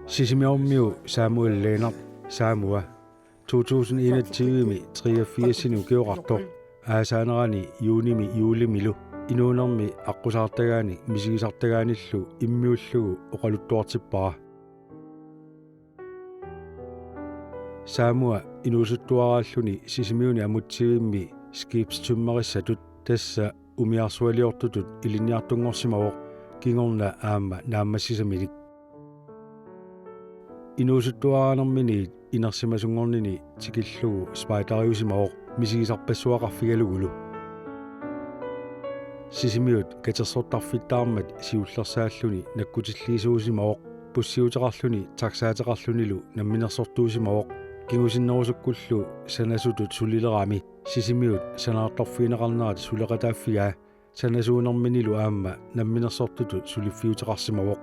Sisimiormiu Samuel Lennart Samua 2021 83 ukiorartor aasaanerani juunimi juulimilu inuunermi aqusaartagaani misigisartagaanillu immiullugu oqaluttuartippara Samua inuusuttuaraalluni sisimiuni amutsivimmi skibstummarissatut tassa umiarsualiortutut iliniartungorsimawoq kingorna aamma naammassisamilik inuusuttuaraanermini inersimasungornini tikillugu spaitariusimawoq misigisarpassuaqarfigalugulu sisimiut katersortarfittaarmat siullersaalluni nakkutilliisuusimawoq pussiuteqarluni taksaateqarlunilu namminersortuusimawoq kingusinnerusukkullu sanasutut sulilerami sisimiut sanaartorfiineqarnerat suleqataaffigaa sanasuunerminilu aamma namminersortutut suliffiuteqarsimawoq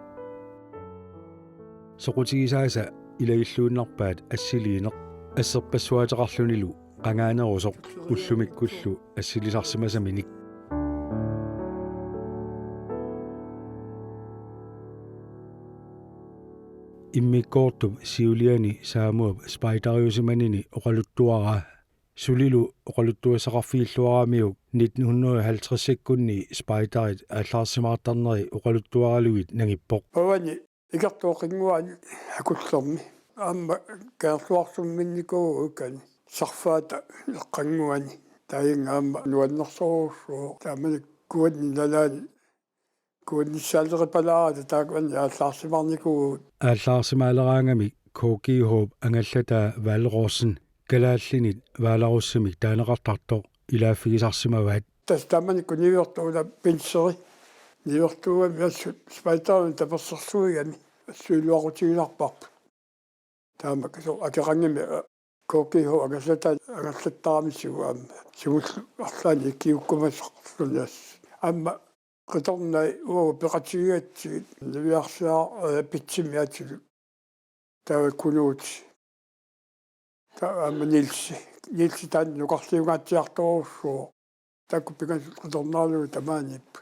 soqutigisaasa ilagilluunnarpaat assiliineq asserpassuateqarlunilu qangaanerusoq ullumikkullu assilisarsimasaminik immikkoortum siuliani saamuab spaitariusimanini oqaluttuaraa sulilu oqaluttuassaqarfiilluaramiuk 1950-sekkunni spaitarit aallarsimaartarneri oqaluttuaraluit nangippoq pawani ikartuoqinguani hakullermi aamma kaarluarsumminnikugu ukani sarfaata eqqanguani tainga aamma nuannersorussuu taamanik kuanni nalaani kuannissaaliqipalaarata taakani aallarsimarnikugu aallarsimaaleraangami kookihoob angallataa valrorsen kalaallинит vaalarussumik taaneqartartoq ilaaffigisarsimavaat tas taamanikku nivertuula pinsseri nivertuugami assut spaitaarun tapersersuigami assuiluaqutiginarparpu taamakiso akeqangami kookihoob angallattaaramissugu aamma sugullu arlaani ikkiukkumasaqarlunas aamma qitornai uagu peqatigiatsigit niviarsaa pitsimiatilu taavakkunuuti aamma nilsi taan nuqarliungaatiartorussuu takkuppigan qitornaalugu tamaanippu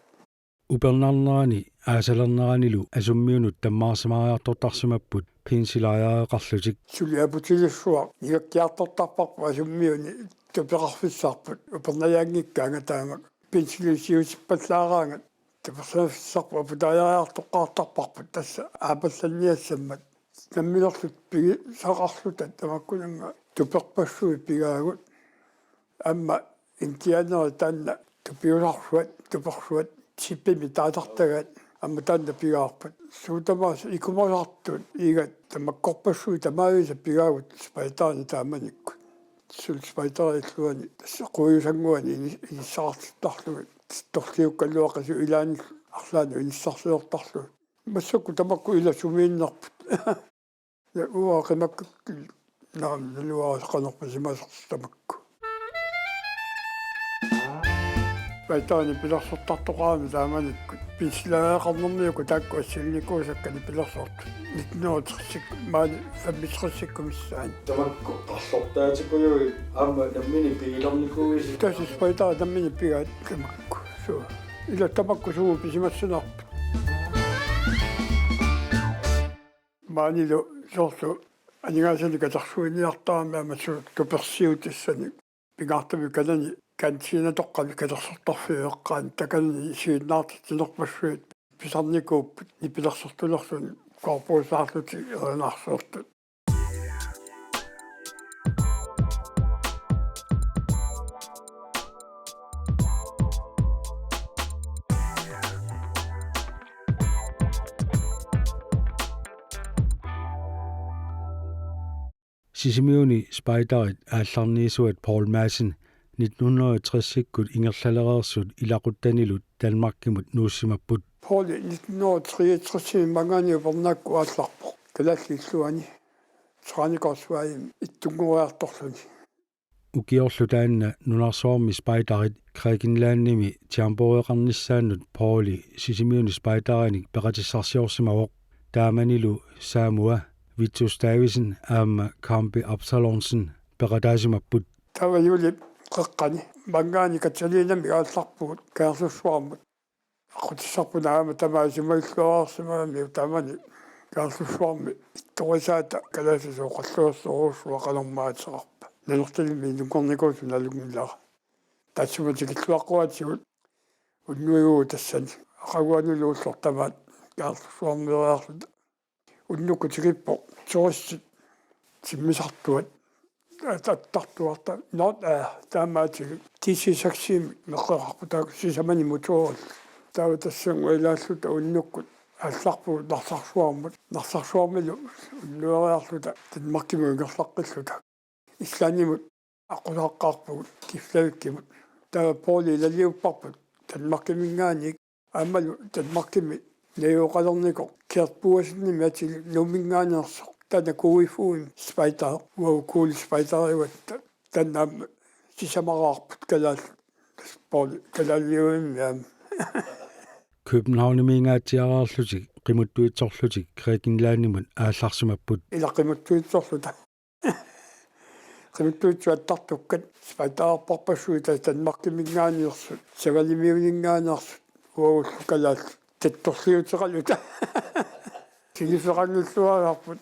upernarnerani aasalerneranilu asummiunut tammaarsimariartortarsimapput pinsilaajaaqarlutik suliaputilissuaq nigakkiartortarparpu asummiuni tupeqarfissarput upernajaangikkaanga taamak pinsilisiusippallаaraangat tapersaafissarpu aputaajariartoqqaartarparput tassa aapallanniassammat nammilerlut pigi saqarlutat tamakkunanga tuperpassui pigaagut amma inkianeri taanna tupiusarluat tuperluat sippimi taatartagat amma taanna pigaarput suutamaas ikumasartut iigat tamakkorpassui tamaavisa pigaagut spaitaani taamanikku sul spaitariilluani tassa quujusanguani inissaqartittarlugut torliukkalluaqasu ilaani arlaani inissarsiortarlu массакку тамакку ила сумииннарпут я уақимакку наам налуаасақанерпасимасертамакку пайтаани пиларсортартоқаами тааманикку пинсилааақарнэрниуку таакку ассилникуусаккани пиларсорту 1930 маани 35-ссиккумиссаани тамакку qарлортаатиккуйуги аама наммини пигилерникуугиси тасис пайтаа наммини пигаат тамакку суу ила тамакку суу писимассунарпу маанилу сорсу анигаасани катарсуиниартаами амассу туперсиутиссани пигаартами канани кантиинатоққами катерсортарфиуэққаан таканни сииннаартитинерпассуит писарникууппут нипилерсортулерсуни корпуусаарлути эринаарсуортут Sisimiuni spaitarit aallarniisuat Paul Madsen 1960-sikkut ingerlalereersut ilaquttanilut Danmarkimut nuussimapput Paul 1963 mangani upernaakku aallarpoq kalallilluani traanikorsuaim ittunguriartorluni ukiorlutaanna nunarsoormi spaitarit Grækenlaannimi tiamporeqarnissaannut Pauli Sisimiuni spaitaranik peqatissarsiorsimawoq taamanilu Saamua Vitus Davisen aamma Kampi Absalonsen peqataasimapput tavayuli qeqqani mangaani katsaliinami aallarpugut kaarlussuarmut aqutisarpunaama tamaasimalluarsamaami tamani kaarlussuarmi ittorisaata kalaasisuoqalluersoruussuа qanormaatseqarpa nanertalimi nukornikuusu nalugmillara tatsumatikiluaqquatigut unnuiguu tassani aqaguanuluullortamaat kaarlussuarmeriarluta unnuku tikippo turistit timmisartuat attartuarta not taamaatigi tisisaksiimi meqqeqarputaa sisamani mutuural taava tassangu ilaalluta unnukkut алларпу нарсарсуармилу уннуариарлута танмаркиму ингерлаққиллута иллаанимут аққусааққарпугут кифлавиккимут таа поли лалиуппарпут танмаркимингааник аамалу танмаркими неоқалернико керпуасинними атили нумингааниерсо тана куифуин спайтаа уау кули спайтаариватта таннаам сисамараарпут калаал поли калаалиуимиам København-mingaatiaraarlutik qimuttuitsorlutik Grækenlanimut aallarsimapпут илаққимуттуитсорлута qimuttuitsuattartukkat спайтаарпарпассуита танмаркимингааниерсут савалимиунингаанерсут уагуллукалаал татторлиутеқалута силифеқангиллуараарпут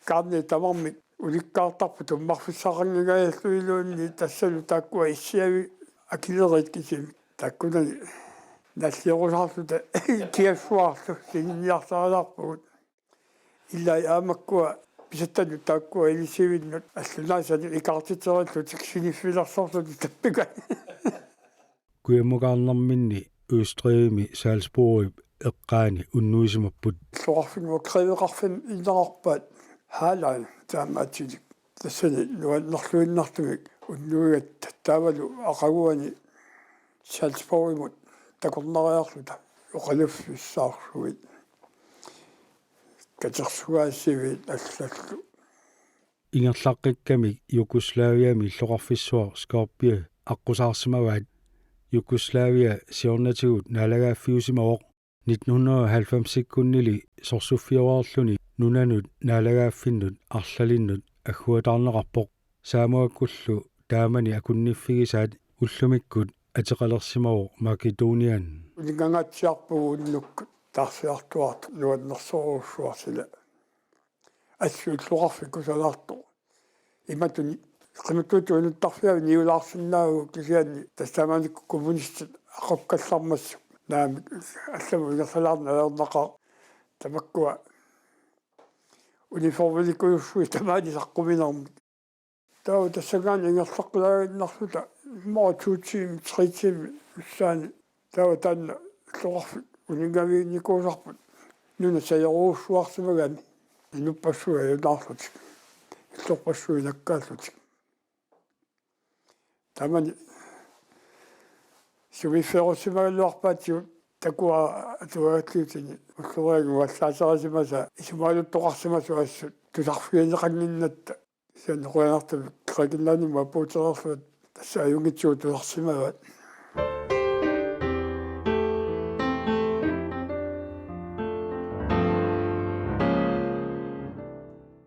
карни тамармик уликкаартарпут уммарфиссақангигааллуилуунни тассалу тааккуа иссиави акилерит кисими таккунани наллиорусаарлута киаффуарлу синниартаалаарпугут иллай аамаккуа писатталу тааккуа илисивиннут аллунаасани икаартитераллутик синиффиларсорлути таппика kuimugaarnerminni Østrigimi Salzburg eqqaani unnuisimapпут луарфинуа кривеқарфин иннеқарпаат хаалаа таамаатилик тассани нуаннерлуиннартумик уннуигат таавалу ақагуани Salzburgимут такорнариарлута оқалуффиссаарсуит катерсуаасивит аллаллу ингерлаққикками Югославиами лоқарфиссуар Скопje аққусаарсимаваат Югославия сиорнатигут налагааффиусимаоқ 1990-сиккуннили сорсуффиуаарлуни нунанут налагааффиннут арлалиннут аггуатаарнеқарпоқ саамуаккуллу таамани акунниффигисаат уллумиккут атеқалерсимао Македониан унигангаатсиарпугу уннуккут таарсиартуарт нуаннерсоруссуарсила ассуиллуқарфи кусалаарто иматуни qimuttuutuunuttарфиави ниулаарсинаагу кисианни тассаамааникку коммунистит аққоккаллармассу наами алламу илерсалаарна аернақаа тамаккуа униформиликуйуссуи тамаани саққуминарми таа тассагаани ингерлаққулаагиннарлута моотуутсиим тритсиим уссаани таа таанна лоқарфи унингавиникуусарпут нуна саярууссуарсимагами инуппассуа юнаарлутик иллорпассуи наккааллутик тамани сувиферусимагалуарпаатиу такуа атуаатлуутини уллуриагу аллаасарасимаса исумаалуттоқарсимасу ассут тусарфианеқангиннатта сианеқуянартами Grækenlanima пуутерерлуат тасса аюнгитсуу тусарсимават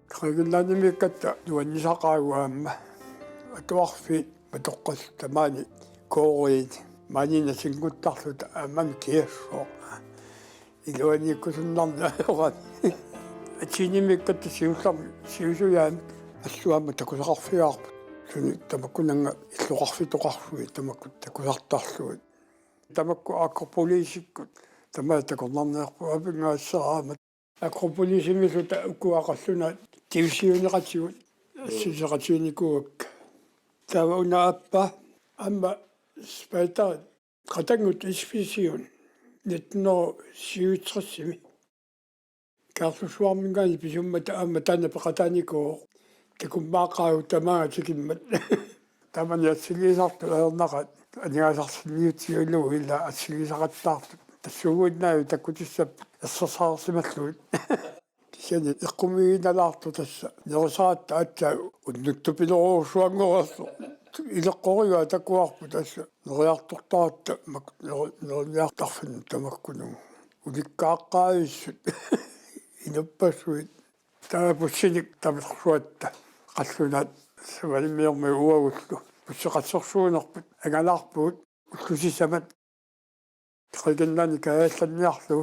Grækenlanimikkatta нуаннисақаагуаама атуарфи матоққас тамаани коорит манина сингуттарлута ааман киассоо илуаниккусуннарна аёрат атинимиккатта сиулларми сиусуяами ассуама такусақарфиаарпут суни тамаккунанга иллоқарфитоқарсуи тамаккут такусартарлуит тамакку акрополисиккут тамаа такорнарнеарпу апингаассараама акрополисимисута укуақарлуна тивсиунеқатигут ассисеқатиуникуак тава унааппа амма спайтаа қатангут исфисиун 1967 карлусуармингаани писуммата аама таана пеқатааникоо такуммаақаау тамаа тикиммат тамани ассилисарту аернақат анигаасарсиниутсиуллугу илла ассилисақаттаарту тассуугуиннааю таккутиссап ассерсаарсималлуит кисяни эққумигиналаарту тасса нерусаатта атсаа уннуттупилоруусуангорасо илеққорига такуарпу тасса нериартортаратта нериартарфин тамаккунугу уликкааққаависсут инуппассуит таапуссиник тамерсуатта қаллунаат савалимиорми уагуллу пуссеқассерсуунерпут агалаарпуут уллусисамат Trigennaani kaallannniarlu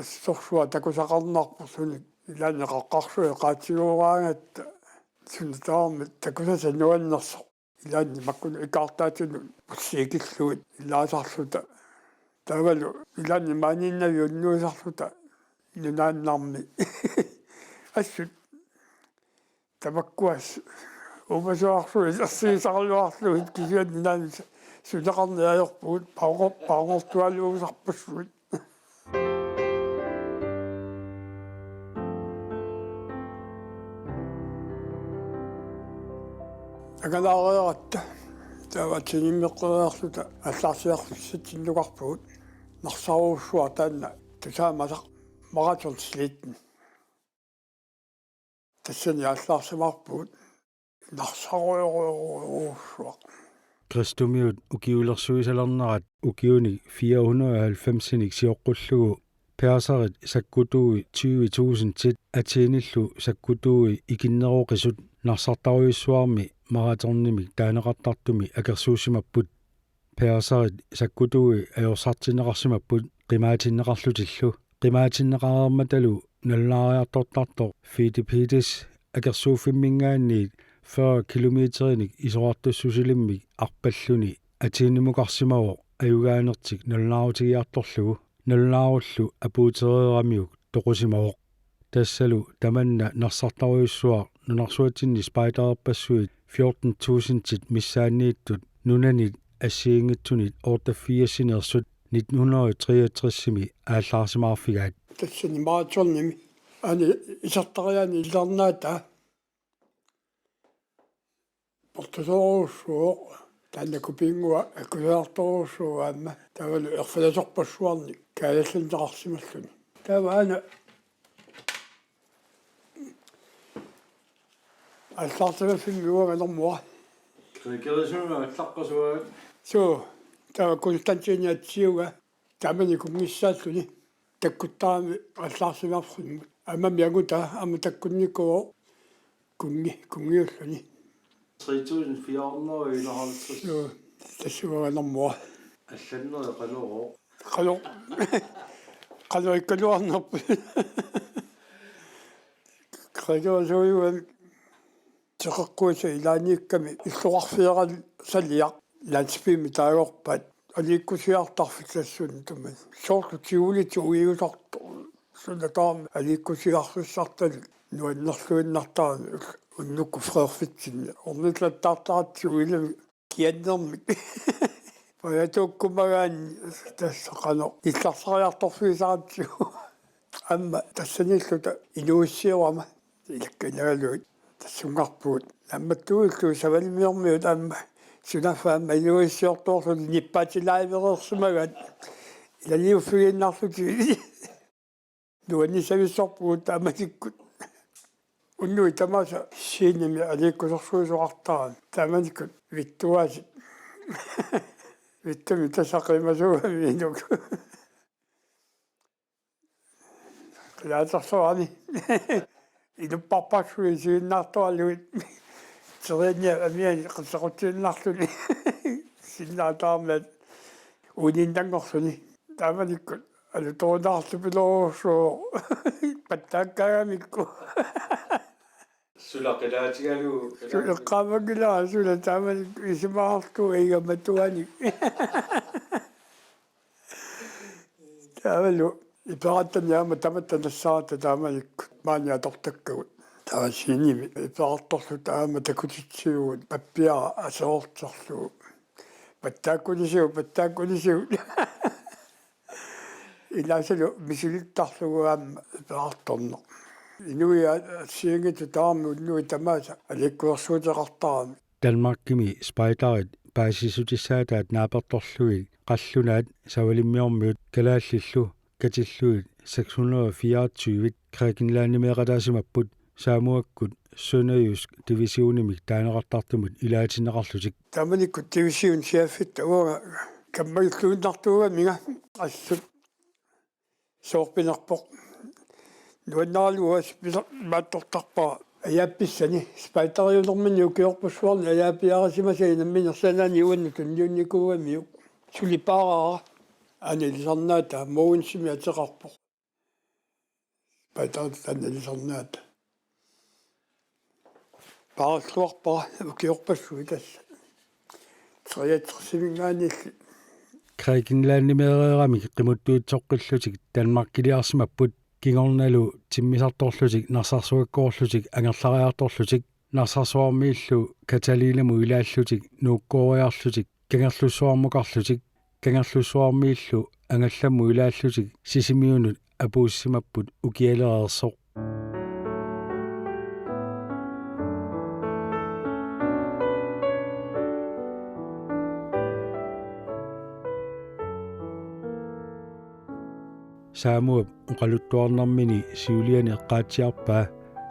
ассорсуа такусақарнаарпурсуник илаанеқаққарсуи qaatiguuraangatta сунтаарми такусаса нуаннерсо илаанни маккуну икаартаатуну пуссиикиллуит илаасарлута тавалу илаанни мааниннави уннуисарлута нунааннарми ассут табаккуас умасуарсуи ассиисарлуарлуит кисуаннаани сунеқарниаерпуут паонгортуалуусарпассуит агалаареератта тааватсиниммеққериарлута аллаарсиарлуссатсиннуқарпуут нарсаруussуа таанна тусаамасақ маратонслииттэн тассани аллаарсимаарпуут нарсаруйоруussуа Kristumiut ukiulersuisalernerat ukiuni 490-ник сиоққуллугу персарит саккутууи 20,000 тит атииниллу саккутууи икиннероқисут нарсартаруйуссуарми мараторнимик таанеқартартуми акерсуусимаппут персарит саккутууи аёрсартинеқарсимаппут қимаатиннеқарлутиллу қимаатиннеқарерматалу наллаариартортартоқ фитипитис акерсууффиммингаанниит 40 километерник исоартуссусилиммик арпаллуни атииннимукарсимаво аюгаанертик наллаарутигиарторлугу наллааруллу апуутереерамиук тоқусимавоқ тассалу таманна нарсартаруйуссуар нунарсуатинни спайдерерпассуит 14,000 тит миссааннииттут нунанит ассиингитсунит ортаффиассинерсут 1963-сими ааллаарсимаарфигаат тассани маратсорними ани исартариани иллернаата портусоруussуо тааннакупингуа аккусаарторуuссуаама тавалу ерфаласорпассуарни каалаллунеқарсималлуни таваана аллаартагаффингуагалэрмуа крикерисуна аллаққасуа со тава константиниатсиуга тамани куммиссааллуни таккуттарами аллаарсимаарфруммут амамиагута ама таккунникуо кунгиуллуни 3,450 so тассуагалэрмуа алланнери қалуро қалуиккалуарнерпу қалуасуйуан теққуса илааниикками иллуқарфиерал салиақ ланспими таагорпат аликкусиартарфик тассун туман соорту тиулиту уиусарто сунатаам аликкусиарфиссартали нуаннерлуиннартаани уннукку фреерфитсинна орнитлаттаартаратсуилами кианнермик паятоккумагаан тассақано илларсариарторфисаратсу амма тассаниллута инуиссиорама илакканагалуит тассунгарпуут амматтуиллу савалмиормиут амма сунафаама инуиссиорторлу ниппатилаиверерсумагат илалиуффигиннарлути нуаннисависсорпуут тааматиккут уннуи тамаса сииними аликкусерсуисоқартаран тааманикут виттуаси виттуми тасақимасуами инук клаасарсуани инуппарпаксуи сииннаартуалуит терения амиани қиссақутсииннарлуни синнаатаармат униннангорсуни тааманиккут алуторунарлупилоруссуу паттааккаагамикку сулақилаатигалу сулеққамагила сула таамани исимаарту игаматуани таавалу иператтаниама таматтанассаата тааманикку маниатортаккагут таасиними иперарторлу таама такутитсиугут паппиара асеортерлу паттааккунисиу илаасалу мисилиттарлугуаама иперарторнер инуя сингит таами уннуи тамааса аликкуерсуутеқартарами Danmarkimi спайдарит паасисутиссаатаат нааперторлуи қаллунаат савалиммиормиут калааллиллу катиллуит 624 Grækenlandimеқатаасимаппут саамуаккут Sønderjysk дивисионимик таанеқартартумут илаатинеқарлутик таманикку дивисиун сиаффит уга каммаллуиннартууга мига ассут соорпинерпоқ нуаннаалуас мааттортарпаа аяапписсани спайтариулермани укиорпуссуарни аяаппиарасимасаи намминерсанаани уанну тунниунникуугамиу сулипаараа анилисарнаата моуинсими атеқарпоқ патаат анилисарнаата паарлуарпара укиорпассуи тасса триатерсимингаанилли Grækenlandimeriqami qimuttuutsoqqillutik Danmarkiliarsimapпут kingornalu timmisartorlutik narsarsuakkoorlutik angerlariartorlutik narsarsuarmiillu Kataliinamu ilaallutik nuukkooriarlutik kangerlussuarmuqarlutik kangerlussuarmiillu angallammu ilaallutik sisimiunut apuussimapput ukialereersoq Saamuap uqaluttuarnarmini siuliani eqqaatsiarpaa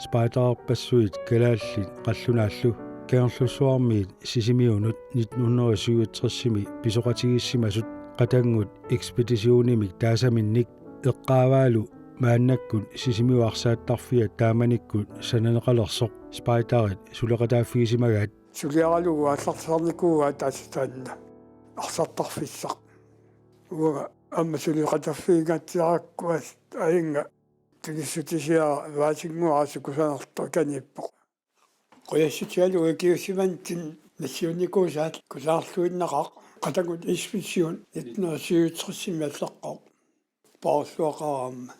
spaiderarpassuit kalaallit qallunaallu kangerlussuarmiit sisimiunut 1967 pisoqatigissimasut qatangut ekspeditiunimik taasaminnik eqqaavaalu maannakkut sisimiuarsaattarfia taamanikkut sananeqalersoq spaiderit suleqataaffiisimagaat сулиаралугу ааллартисарникууга таасатаанна арсартарфиссақ уга амма сулиқатарфиигаатсиараккуас аинга тигиссутисиа ваасингуарасу кусанартор каниппоқ qoyassutialuga kiusimantин нассиуникуусаат кусаарлуиннақақ қатагут экспедицион 1967 аллаққоқ паусуақараама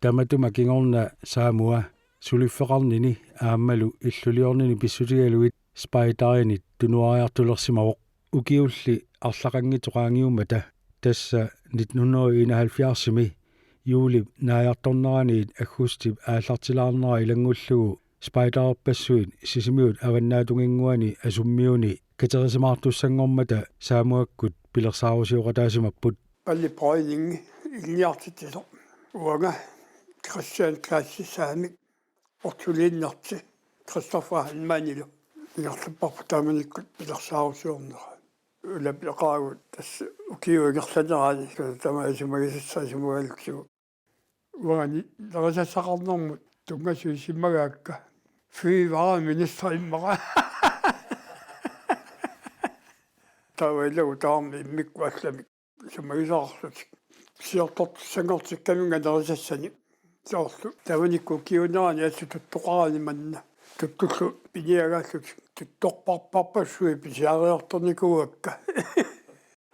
Tamatuma kingorna saamua suliffeqarnini aammalu illulliornini pissutigaluit spaiderini tunuariartulersimaroq ukiulli arlaqanngitoqaangiumata tassa 1971-mi juulip naajartorneraniit aggustip aallartilaarnera ilangullugu spaidererpassuit sisimiut avannaatunginguani asummiuni katerisimаарtussangormata saamuakkut pilersaarusiuqataasimapput палли проининги илниартитило уага Christian классисаамик ортулииннарти Кристофер Ханманилу ингерлаппарпу тааманиккут пилерсаарусуорнера улапиақаагут тасс укиуигерланерани тамаасумагисаасумугалуксу уани ларасассақарнэрмут тунгасуи симмагаакка фивара министр иммара тавэлу таамми иммиккуалламик сумагисаарлутик сиортор сангортиккаминга ларасассани соорлу таваникку киунерани ассу туттоқарани манна туттуллу пиниагааллут tuttorparparpassuи pisiariartornikuuakka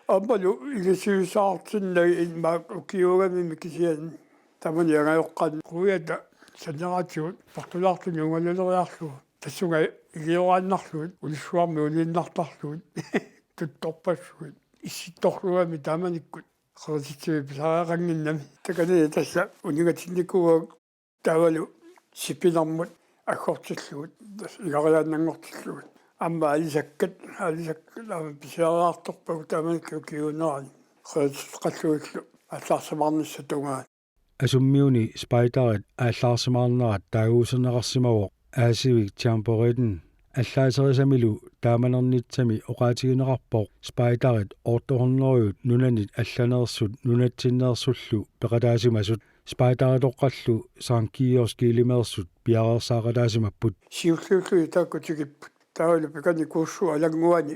аммалу илисуисаартиннаги иммаак укиугами кисиан таманиагаёққан куята санератиут портулаартуни унгалулериарлугу тассуга илиорааннарлуут улиссуарми улииннартарлуут tuttorpassuит исситторлугами тааманиккут қерситсуи писариақангиннами такани тасса унигатинникуак тавалу сипинармут аггортиллуут игариааннангортиллуут амма алисаккат писариарторпагу тааманикку киунерани қеқаллуиллу аллаарсамаарнisса тунгаат asummiuni spaiderit ааллаарсимаарнерат таагуусернеқарсимавоқ аасивик чампоритен аллаасерисамилу тааманернитсами оқаатигинеқарпоқ спайдерит орторнериут нунанит алланерсут нунатсиннерсуллу пеқатаасимасут спайдеритоққаллу саанкииорс килимерсут пиареерсаақатаасимаппут сиуллууллуи тааккутигиппут таавалу пекани кууссу алангуани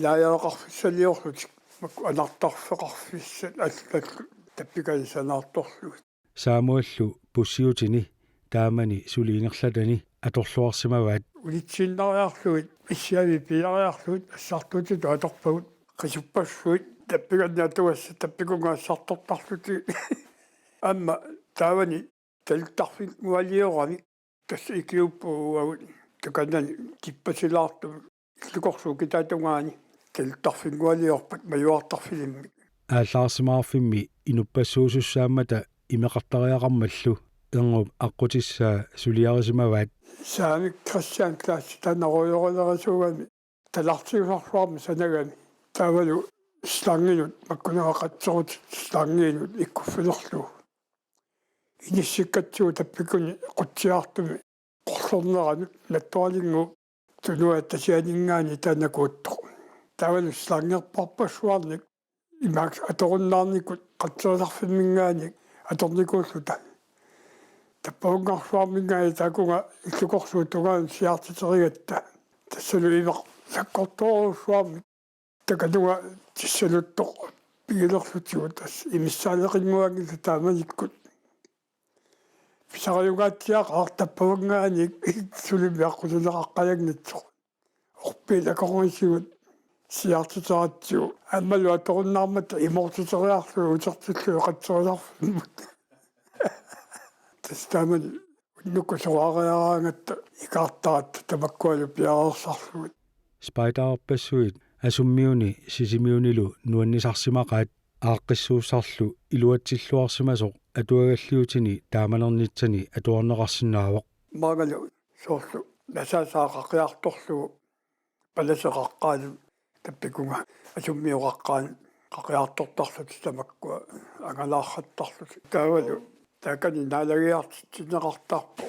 лааяақарфиссалиорлутик макку анартарфеқарфиссат аллаллу таппикали санаарторлуит саамуаллу пуссиутини таамани сулиингерлатани аторлуарсимаваат улитсиннариарлуит иссиави пиариарлуит ассартутиту аторпагут qisuppassuit tappigannaatuassa tappikungaassartortarluti amma taavani taltarfik mualiorami tassa ikiuppuuagut takanani kippasilaartu illukorsu kitaatungaani taltarfik mualiorpat majuartarfilimmi ааллаарсимаарфимми инуппассуусуссаамата имеқартариақармаллу эрнуп аққутиссаа сулиарисимаваат саамик Christian класс танаруйорилерасугами талартигусарлуарми санагами таавалу слангинут маккунеқатсерут слангинут иккуффилерлу иниссиккатсуу таппикуни қутсиартуми qoрлорнерами наттуалингу тунуаттасианингаани танакуутто таавалу слангерпарпассуарник имаакс аторуннаарникут қатсерисарфиммингаани аторникууллута таппаунгаарсуармингаани таакунга иллукорсуу тугаан сиартитеригатта тассалу ивақ саккорторуссуарми такануга тиссалуттоқ пигилерлутигут ас имиссаалеқингуагил тааманиккут писариугаатсиақ аартаппавангааник сулимиаққулунеқаққаягнатсоқ орпилакорисигут сиартутаратсиу аммалуа торуннаармата имортутериарлу утертиллу эқатсериларфуммут тастамани нуккусоариараангатта икаартаратта тамаккуалу пиареерсарлугут спайдаарпассуит асуммиуни сисимиунилу нуаннисарсимақаат ааққиссууссарлу илуатсиллуарсимасоқ атуагаллиутини тааманернитсани атуарнеқарсинаавоқ maagalу соорлу насаасаақақиарторлугу паласеқаққаалу таппикунга асуммиоқаққаан қақиартортарлут тамаккуа ангалаархаттарлут таавалу таакани наалагиартитсинеқартарпо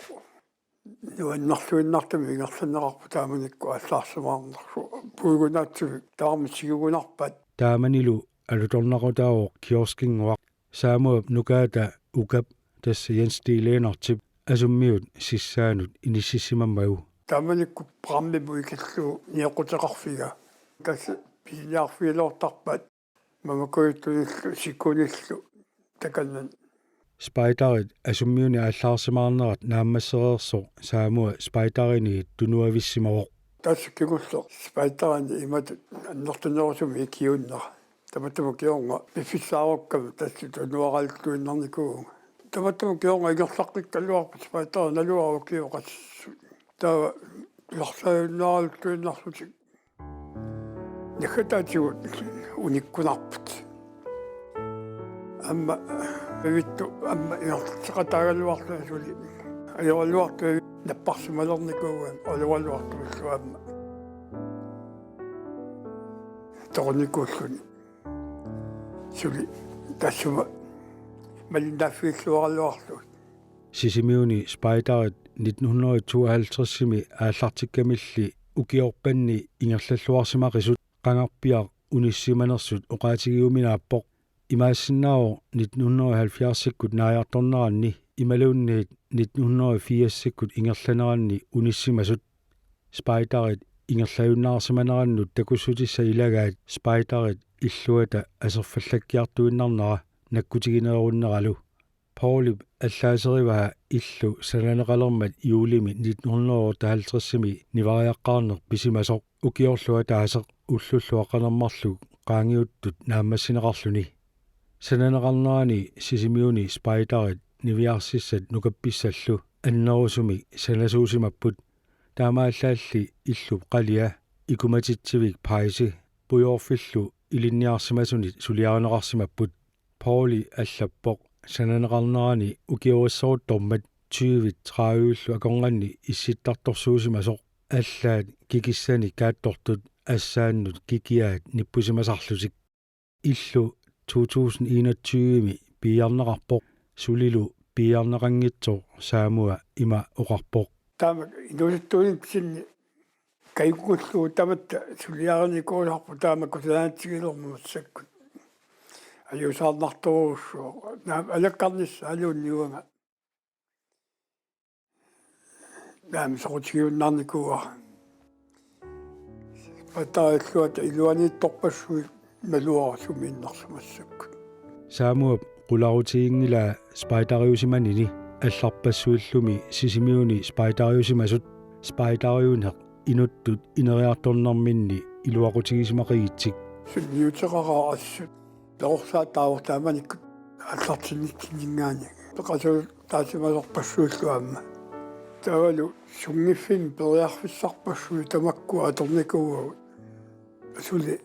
нуаннарлуиннартами ингерланеқарпу тааманикку аллаарсумаарнерсу пуигунаатсуги таамассигугунарпат тааманилу алуторнақутаавоқ киоскингуақ саамуап нукаата укап тасса Jens Stileenartip асуммиут сиссаанут иниссиссимаммагу тааманикку праммибу икиллу ниэқутеқарфига тасса писиниарфиилоортарпат мамакуиттуниллу сиккуниллу таканнан спайдарит асуммиуни ааллаарсимаарнерат нааммассереерсо саамуа спайдарини тунуависсимавоқ тасса кигулло спайтарани иматут аннертунерусуми икиуннера таматтаму киорнга пиффисаароккам тассу тунуаралтуиннарникуу таматтаму киорнга игерлаққиккалуарпут спайтара налуару киоқассу таа ларсауннаарлуиннарлутик нахатаатигут униккунарпут амма витту амма иортеқатаагалуарлуасули аёралуарту наппарсималерникууган олуалуартуиллу амма торникууллуни сули тассума малиннаффииллуаралуарлу сисимиуни спайдарит 1952-сими ааллартиккамилли укиорпанни ингерллаллуарсимақисут қангарпиар униссиманерсут оқаатигиуминааппоқ имаассиннаавоо 1970-сиккут нааярторнеранни ималуунниит 1980-сиккут ингерланеранни униссимасут спайдарит ингерлаюннаарсиманераннут такуссутисса илагаат спайдарит иллуата асерфаллаккиартуиннарнера наккутигинеруннералу Paulip аллаасериваа иллу саланеқалермат иулими 1958-сими нивариаққарнер писимасоқ укиорлуа таасеқ уллуллуаққанермарлу qaangiuttut naammassinеқарлуни сананеқарнерани сисимиуни спайдарит нивиарсиссат нукапписсаллу аннерусуми санасуусимаппут таамааллаалли иллуп қалиа икуматитсивик паиси пуйорфиллу илинниарсимасуни сулиарнеқарсимаппут Pauli аллаппоқ сананеқарнерани укиуассоруттормат 20-30 аконганни исситтарторсуусимасоқ аллаат кикиссани кааттортут ассааннут кикиаат ниппусимасарлутик иллу 2021ми пиарнеқарпоқ сулилу пиарнеқангитсоо саамуа има оқарпоқ таама инуиттуинитсинни кайгуллуу таматта сулиарникууларпу таама кутаатсигилэрмуссаккут аюусаарнарторуссуу наам алаккарнисса алуунниуага наам сорутигиуннарникууа патааллуата илуаниитторпассуи налуарсумииннарсумассаккут саамуа qulaarutiingila spaidaриусиманини алларпассуиллуми сисимиуни спайдариусимасут спайдариунеқ инуттут инериарторнэрминни илуақутигисимақигитсик сулниутерараа ассут перорсаа таавортааманиккут аллартиннитсиннгаани пеқасуу таасималерпассууллуамма таавалу сунгиффин периарфиссарпассуи тамаккуа аторникуугу сули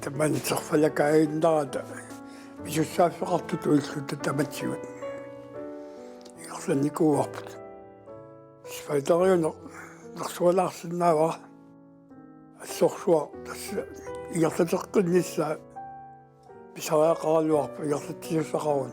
таманитсерфалакааиндарата мисуссааффеқартут уиллутта таматсигут ингерланникууарпут спайдариунеқ нерсуалаарсинаава ассорсуа тасса ингерлатеққиннissaа писариақаралуарпу ингерлатсиуссақарун